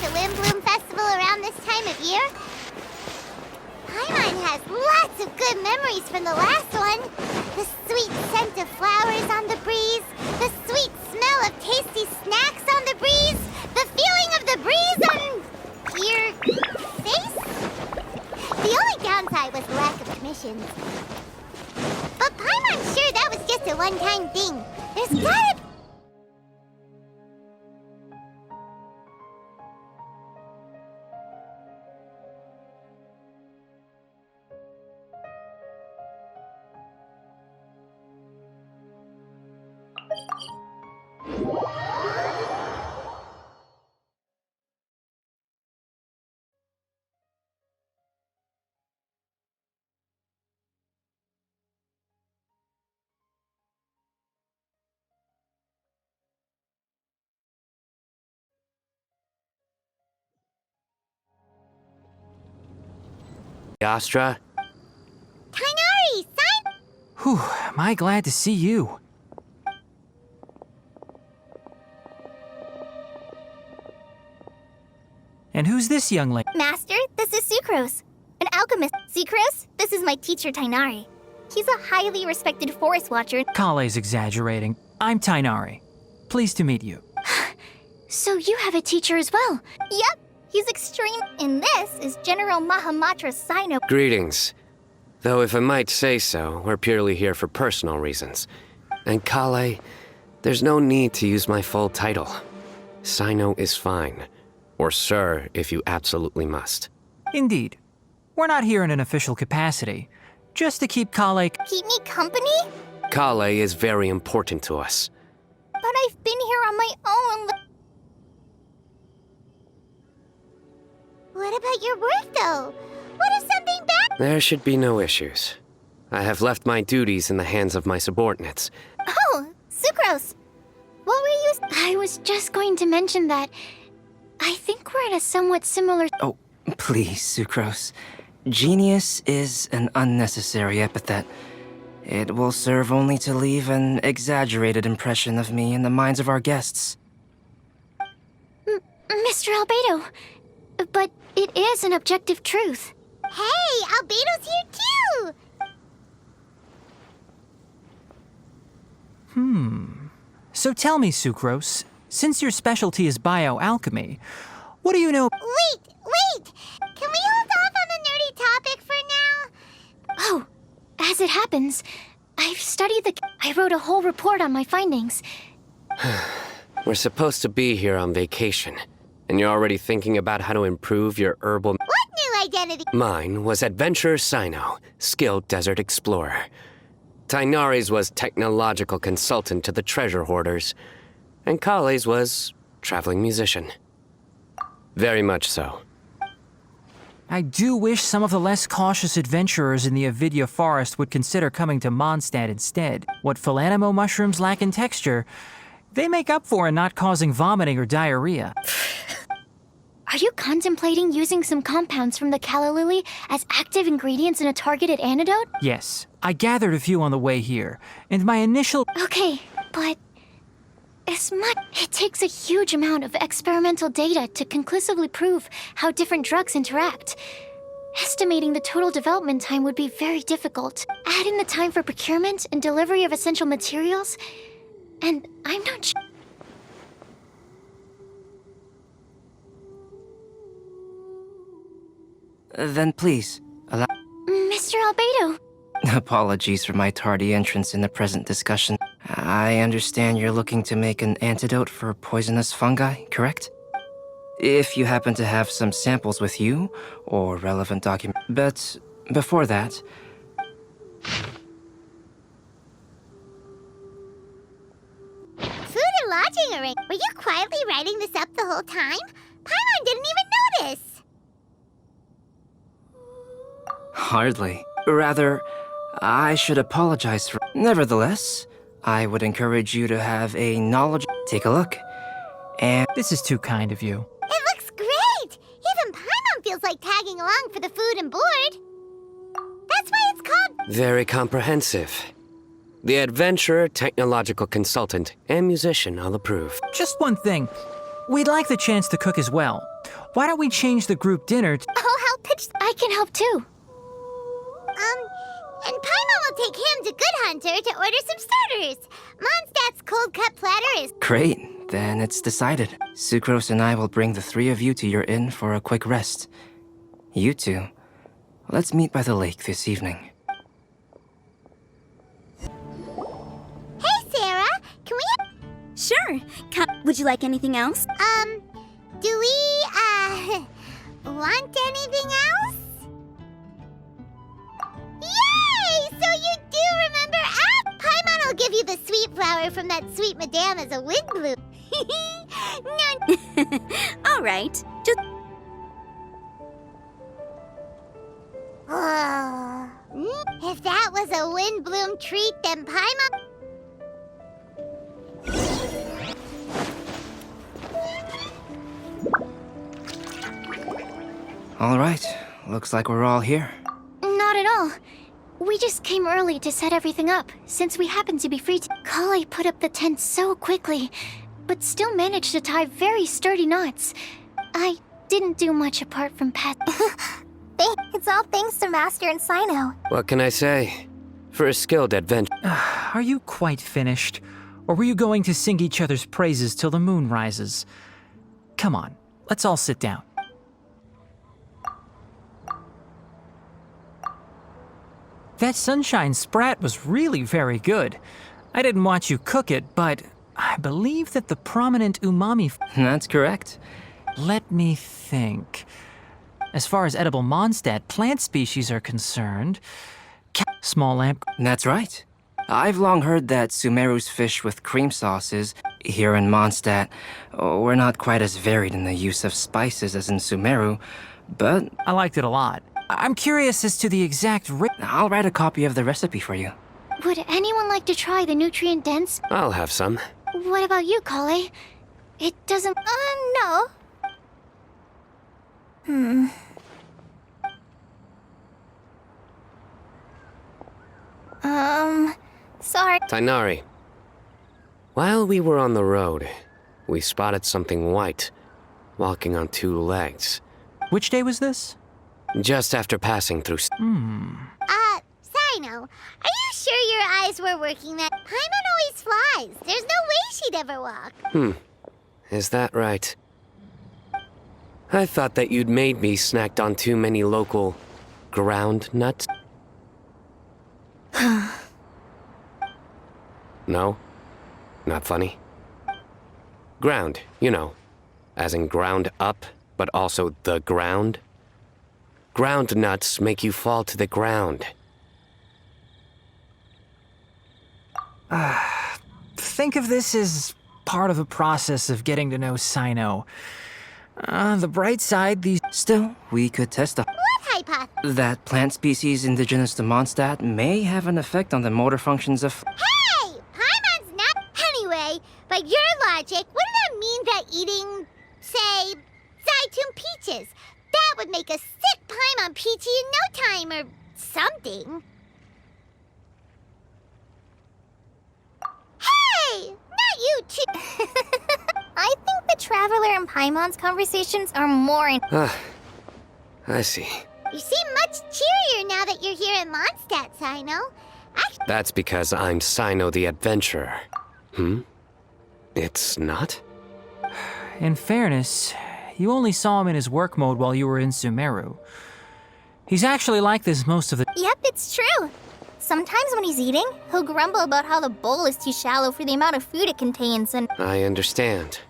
the Windblume Festival around this time of year? Paimon has lots of good memories from the last one. The sweet scent of flowers on the breeze, the sweet smell of tasty snacks on the breeze, the feeling of the breeze on your face? The only downside was the lack of commissions. But Paimon's sure that was just a one-time thing. There's gotta be... Astra? Tighnari, sign... Whew, am I glad to see you. And who's this young lady? Master, this is Sucrose, an alchemist. Sucrose, this is my teacher, Tighnari. He's a highly respected forest watcher. Kale's exaggerating. I'm Tighnari. Pleased to meet you. So you have a teacher as well? Yep, he's extreme. And this is General Mahamatra Sino. Greetings. Though if I might say so, we're purely here for personal reasons. And Kale, there's no need to use my full title. Sino is fine. Or sir, if you absolutely must. Indeed. We're not here in an official capacity. Just to keep Kale... Keep me company? Kale is very important to us. But I've been here on my own. What about your work, though? What if something bad... There should be no issues. I have left my duties in the hands of my subordinates. Oh, Sucrose. What were you... I was just going to mention that I think we're in a somewhat similar... Oh, please, Sucrose. Genius is an unnecessary epithet. It will serve only to leave an exaggerated impression of me in the minds of our guests. Mr. Albedo, but it is an objective truth. Hey, Albedo's here too! So tell me, Sucrose, since your specialty is bioalchemy, what do you know... Wait! Can we hold off on the nerdy topic for now? Oh, as it happens, I've studied the... I wrote a whole report on my findings. We're supposed to be here on vacation, and you're already thinking about how to improve your herbal... What new identity? Mine was Adventurer Sino, skilled desert explorer. Tighnari's was technological consultant to the treasure hoarders, and Kale's was traveling musician. Very much so. I do wish some of the less cautious adventurers in the Avidya forest would consider coming to Mondstadt instead. What philanimo mushrooms lack in texture, they make up for in not causing vomiting or diarrhea. Are you contemplating using some compounds from the calla lily as active ingredients in a targeted antidote? Yes, I gathered a few on the way here, and my initial... Okay, but... It takes a huge amount of experimental data to conclusively prove how different drugs interact. Estimating the total development time would be very difficult. Add in the time for procurement and delivery of essential materials, and I'm not sure... Then please, allow... Mr. Albedo! Apologies for my tardy entrance in the present discussion. I understand you're looking to make an antidote for poisonous fungi, correct? If you happen to have some samples with you, or relevant documents. But before that... Food and lodging arrangement. Were you quietly writing this up the whole time? Paimon didn't even notice! Hardly. Rather, I should apologize for... Nevertheless, I would encourage you to have a knowledge... Take a look. And... This is too kind of you. It looks great! Even Paimon feels like tagging along for the food and board. That's why it's called... Very comprehensive. The adventurer, technological consultant, and musician all approve. Just one thing. We'd like the chance to cook as well. why don't we change the group dinner I'll help pitch. I can help too. And Paimon will take him to Good Hunter to order some starters. Mondstadt's cold cut platter is... Great, then it's decided. Sucrose and I will bring the three of you to your inn for a quick rest. You two, let's meet by the lake this evening. Hey, Sarah, can we... Sure. Would you like anything else? Do we, want anything else? Yay! So you do remember Paimon will give you the sweet flower from that sweet madame as a Windblume. No. All right. Just If that was a Windblume treat, then Paimon... All right, looks like we're all here. not at all. We just came early to set everything up, since we happened to be free. Kale put up the tent so quickly, but still managed to tie very sturdy knots. I didn't do much apart from pet. It's all thanks to Master and Sino. What can I say? For a skilled adventure. Are you quite finished? Or were you going to sing each other's praises till the moon rises? Come on, let's all sit down. That sunshine sprat was really very good. I didn't watch you cook it, but I believe that the prominent umami... That's correct. Let me think. As far as edible Mondstadt plant species are concerned, small lamp... That's right. I've long heard that Sumeru's fish with cream sauces, here in Mondstadt, were not quite as varied in the use of spices as in Sumeru, but... I liked it a lot. I'm curious as to the exact I'll write a copy of the recipe for you. Would anyone like to try the nutrient-dense? I'll have some. What about you, Kale? It doesn't... No. Sorry. Tighnari. While we were on the road, we spotted something white, walking on two legs. Which day was this? Just after passing through... Sino, are you sure your eyes were working that? Paimon always flies. There's no way she'd ever walk. Is that right? I thought that you'd made me snacked on too many local... ground nuts? No? Not funny? Ground, you know. As in ground up, but also the ground. Ground nuts make you fall to the ground. Think of this as part of the process of getting to know Sino. The bright side, these... Still, we could test the... What hypothesis? that plant species indigenous to Mondstadt may have an effect on the motor functions of... Hey! Paimon's not... Anyway, by your logic, wouldn't that mean that eating, say, Zaii-Zenoii peaches, that would make a sick Paimon peachy in no time or something? Hey! Not you too! I think the Traveler and Paimon's conversations are more I see. You seem much cheerier now that you're here in Mondstadt, Sino. That's because I'm Sino the Adventurer. It's not? In fairness, you only saw him in his work mode while you were in Sumeru. He's actually like this most of the... Yep, it's true. Sometimes when he's eating, he'll grumble about how the bowl is too shallow for the amount of food it contains, and... I understand.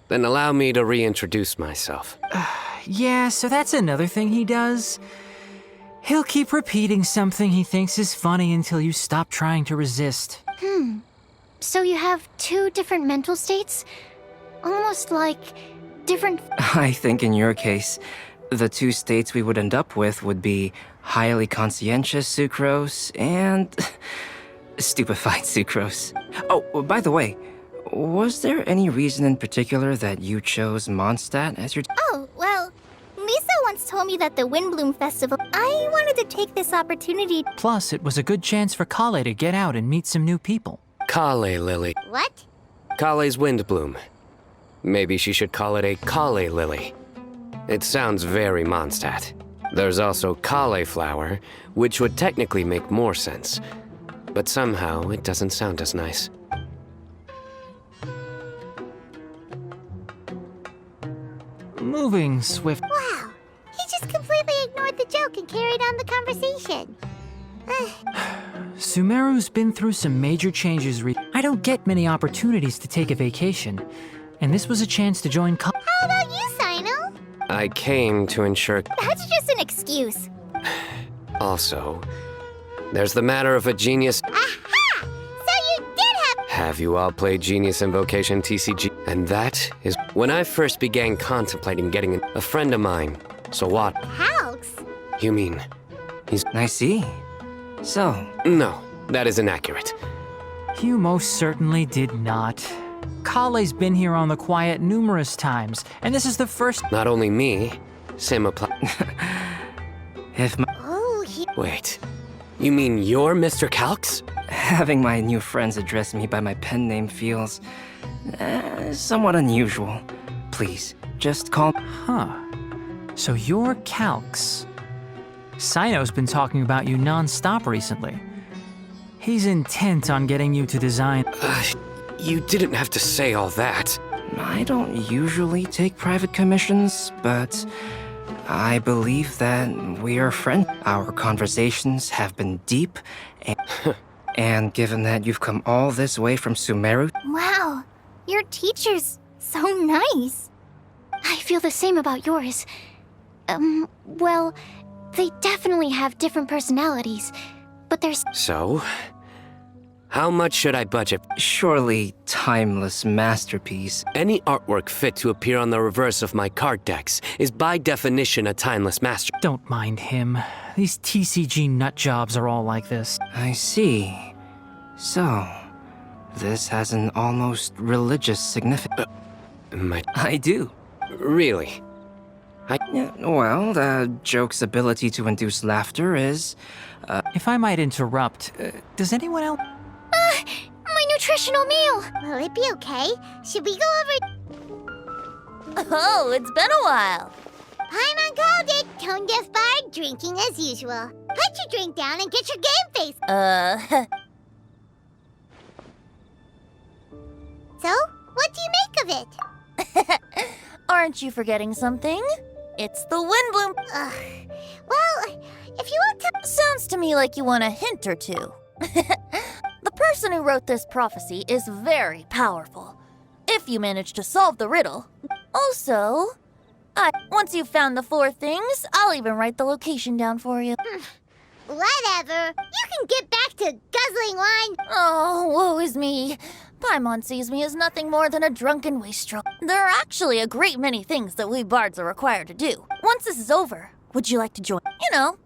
Then allow me to reintroduce myself. Yeah, so that's another thing he does. He'll keep repeating something he thinks is funny until you stop trying to resist. So you have two different mental states? Almost like different... I think in your case, the two states we would end up with would be highly conscientious sucrose and stupefied sucrose. Oh, by the way, was there any reason in particular that you chose Mondstadt as your... Oh, well, Lisa once told me that the Windblume Festival... I wanted to take this opportunity... Plus, it was a good chance for Kale to get out and meet some new people. Kale Lily. What? Kale's Windblume. Maybe she should call it a Kale Lily. It sounds very Mondstadt. There's also cauliflower, which would technically make more sense. But somehow, it doesn't sound as nice. Moving swift. Wow, he just completely ignored the joke and carried on the conversation. Sumeru's been through some major changes. I don't get many opportunities to take a vacation, and this was a chance to join. How about you, Sino? I came to ensure. That's just an excuse. Also, there's the matter of a genius. Aha! So you did Have you all played Genius Invocation TCG? And that is when I first began contemplating getting a friend of mine. So what? Halks? You mean he's. I see. So, No, that is inaccurate. You most certainly did not. Kale's been here on the quiet numerous times, and this is the first. Not only me, same apply. if my, Oh, he... Wait, you mean you're Mr. Calx? having my new friends address me by my pen name feels somewhat unusual. Please, just call. Huh. So you're Calx. Sino's been talking about you non-stop recently. He's intent on getting you to design. You didn't have to say all that. I don't usually take private commissions, but I believe that we are friends. Our conversations have been deep, and given that you've come all this way from Sumeru, Wow, your teacher's so nice. I feel the same about yours. Well, they definitely have different personalities, but there's. So, how much should I budget? surely timeless masterpiece. Any artwork fit to appear on the reverse of my card decks is by definition a timeless master. Don't mind him. These TCG nut jobs are all like this. I see. So, this has an almost religious significance. I do. Really? Yeah, well, the joke's ability to induce laughter is. If I might interrupt, does anyone else? My nutritional meal! Will it be okay? Should we go over... Oh, it's been a while. Paimon called it. Tone deaf bard, drinking as usual. Put your drink down and get your game face. So, what do you make of it? Aren't you forgetting something? It's the Windblume. Ugh. Well, if you want to... Sounds to me like you want a hint or two. The person who wrote this prophecy is very powerful. If you manage to solve the riddle. Also, once you've found the 4 things, I'll even write the location down for you. Whatever. You can get back to guzzling wine. Oh, woe is me. Paimon sees me as nothing more than a drunken wastrel. There are actually a great many things that we bards are required to do. Once this is over, would you like to join? You know,